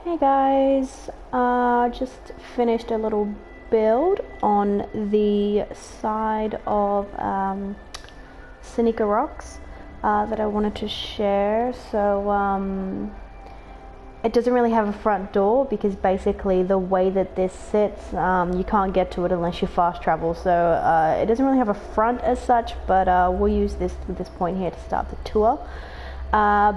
Hey guys, just finished a little build on the side of Seneca Rocks that I wanted to share. So it doesn't really have a front door because basically the way that this sits, you can't get to it unless you fast travel. So it doesn't really have a front as such, but we'll use this point here to start the tour.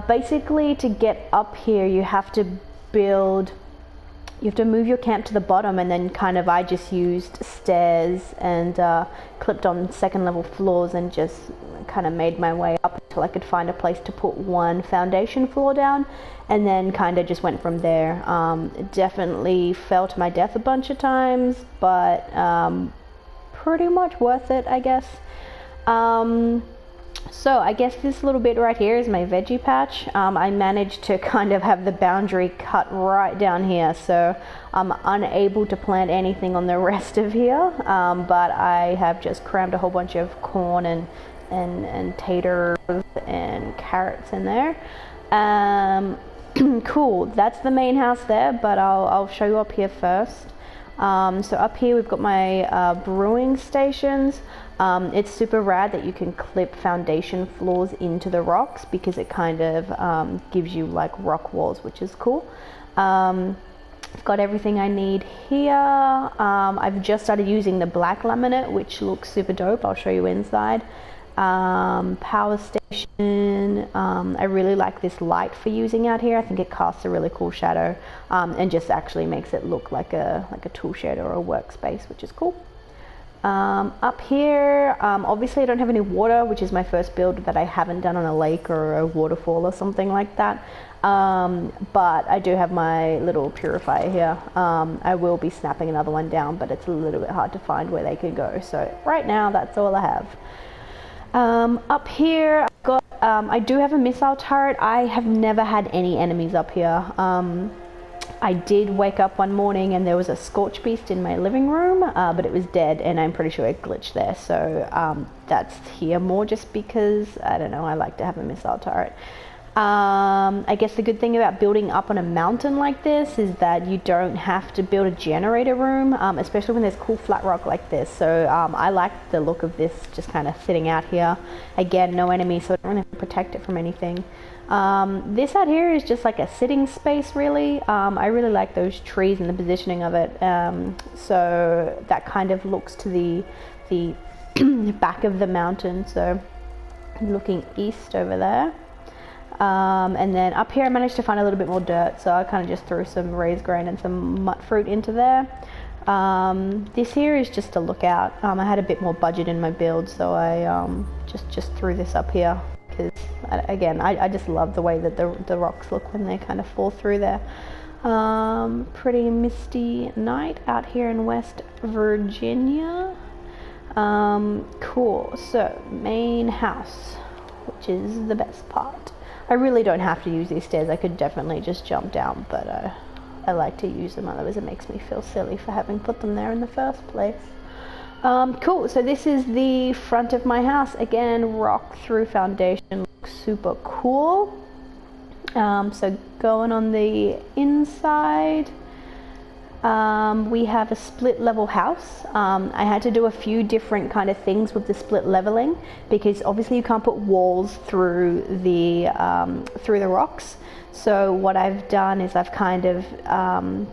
Basically, to get up here, you have to move your camp to the bottom, and then I just used stairs and clipped on second level floors and just kind of made my way up until I could find a place to put one foundation floor down, and then kind of just went from there. It definitely fell to my death a bunch of times, but pretty much worth it, I guess. So I guess this little bit right here is my veggie patch. I managed to kind of have the boundary cut right down here, so I'm unable to plant anything on the rest of here, but I have just crammed a whole bunch of corn and taters and carrots in there. Cool, that's the main house there, but I'll show you up here first. So up here we've got my brewing stations. It's super rad that you can clip foundation floors into the rocks because it kind of gives you like rock walls, which is cool. I've got everything I need here. I've just started using the black laminate, which looks super dope. I'll show you inside. Power station. I really like this light for using out here. I think it casts a really cool shadow and just actually makes it look like a tool shed or a workspace, which is cool. Up here, obviously I don't have any water, which is my first build that I haven't done on a lake or a waterfall or something like that. But I do have my little purifier here. I will be snapping another one down, but it's a little bit hard to find where they could go. So right now, that's all I have. Up here, I've got, I do have a missile turret. I have never had any enemies up here. I did wake up one morning and there was a scorch beast in my living room, but it was dead, and I'm pretty sure it glitched there. So that's here more just because, I don't know, I like to have a missile turret. I guess the good thing about building up on a mountain like this is that you don't have to build a generator room, especially when there's cool flat rock like this. So I like the look of this just kind of sitting out here. Again, no enemies, so I don't have to protect it from anything. This out here is just like a sitting space, really. I really like those trees and the positioning of it. So that kind of looks to the back of the mountain. So I'm looking east over there. And then up here I managed to find a little bit more dirt, so I kind of just threw some raised grain and some mud fruit into there. This here is just a lookout. I had a bit more budget in my build, so I just threw this up here because, again, I just love the way that the rocks look when they kind of fall through there. Pretty misty night out here in West Virginia. Cool, so main house, which is the best part. I really don't have to use these stairs. I could definitely just jump down, but I like to use them, otherwise it makes me feel silly for having put them there in the first place. Cool, so this is the front of my house. Again, rock through foundation, looks super cool. So going on the inside, we have a split level house. I had to do a few different kind of things with the split leveling because obviously you can't put walls through the rocks. So what I've done is I've kind of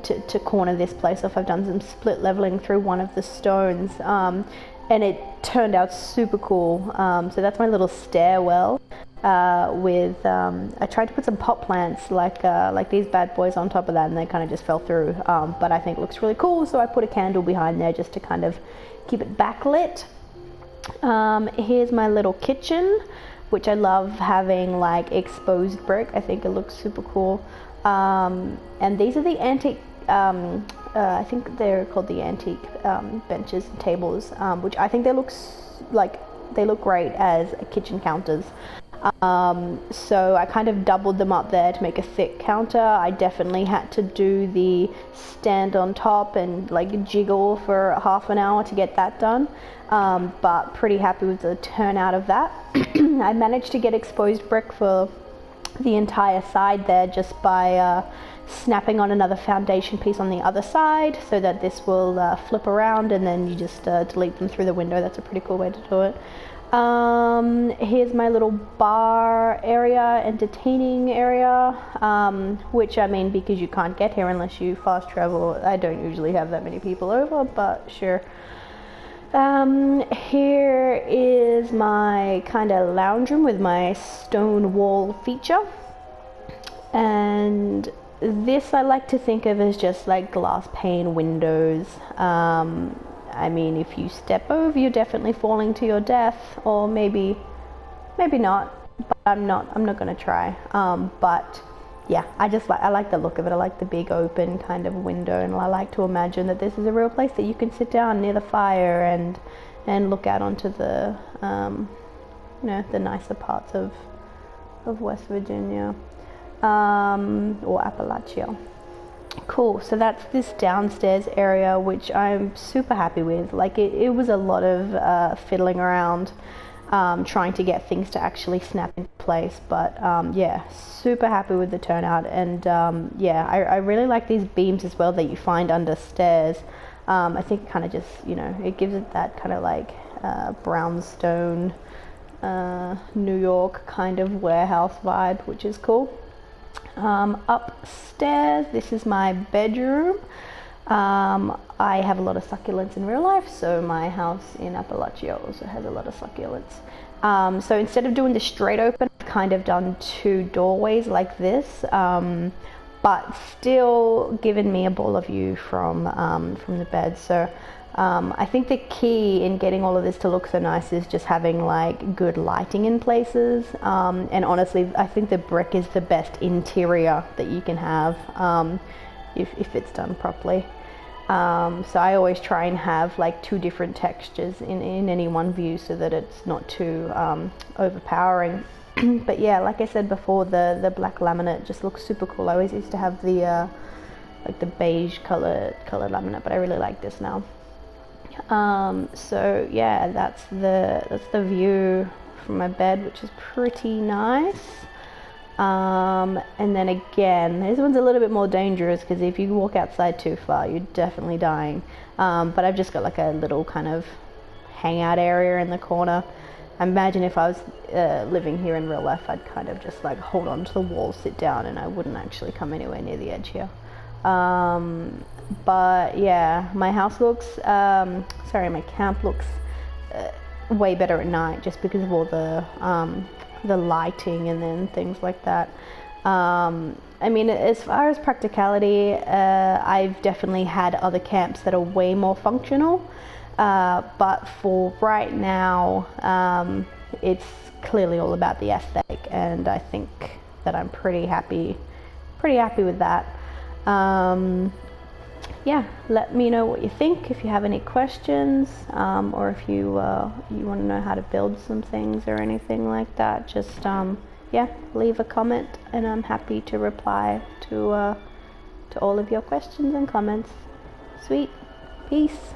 to corner this place off, I've done some split leveling through one of the stones, and it turned out super cool. So that's my little stairwell. I tried to put some pot plants like these bad boys on top of that, and they kind of just fell through, but I think it looks really cool, so I put a candle behind there just to kind of keep it backlit. Here's my little kitchen, which I love having like exposed brick. I think it looks super cool. And these are the antique, I think they're called the antique benches and tables, which I think they look great as kitchen counters. So I kind of doubled them up there to make a thick counter. I definitely had to do the stand on top and like jiggle for half an hour to get that done, but pretty happy with the turnout of that. I managed to get exposed brick for the entire side there just by snapping on another foundation piece on the other side, so that this will flip around and then you just delete them through the window. That's a pretty cool way to do it. Here's my little bar area, entertaining area, which, I mean, because you can't get here unless you fast travel, I don't usually have that many people over, but sure. Here is my kind of lounge room with my stone wall feature, and this I like to think of as just like glass pane windows. I mean, if you step over, you're definitely falling to your death, or maybe not. But I'm not gonna try. But yeah, I like the look of it. I like the big open kind of window, and I like to imagine that this is a real place that you can sit down near the fire and look out onto the you know, the nicer parts of West Virginia or Appalachia. Cool, so that's this downstairs area, which I'm super happy with. Like, it was a lot of fiddling around, trying to get things to actually snap into place, but yeah, super happy with the turnout. And yeah, I really like these beams as well that you find under stairs. I think it kind of just, you know, it gives it that kind of like brownstone, New York kind of warehouse vibe, which is cool. Upstairs, this is my bedroom. I have a lot of succulents in real life, so my house in Appalachia also has a lot of succulents. So instead of doing the straight open, I've kind of done two doorways like this, but still given me a baller view from the bed. So I think the key in getting all of this to look so nice is just having like good lighting in places, and honestly I think the brick is the best interior that you can have if it's done properly. So I always try and have like two different textures in any one view so that it's not too overpowering. But yeah, like I said before, the black laminate just looks super cool. I always used to have the like the beige colored laminate, but I really like this now. So yeah, that's the view from my bed, which is pretty nice. And then again, this one's a little bit more dangerous because if you walk outside too far, you're definitely dying. But I've just got like a little kind of hangout area in the corner. I imagine if I was living here in real life, I'd kind of just like hold on to the wall, sit down, and I wouldn't actually come anywhere near the edge here. But yeah, my house looks, my camp looks way better at night just because of all the lighting and then things like that. I mean, as far as practicality, I've definitely had other camps that are way more functional, but for right now, it's clearly all about the aesthetic, and I think that I'm pretty happy with that. Yeah, let me know what you think if you have any questions, or if you want to know how to build some things or anything like that. Just yeah, leave a comment, and I'm happy to reply to all of your questions and comments. Sweet, peace.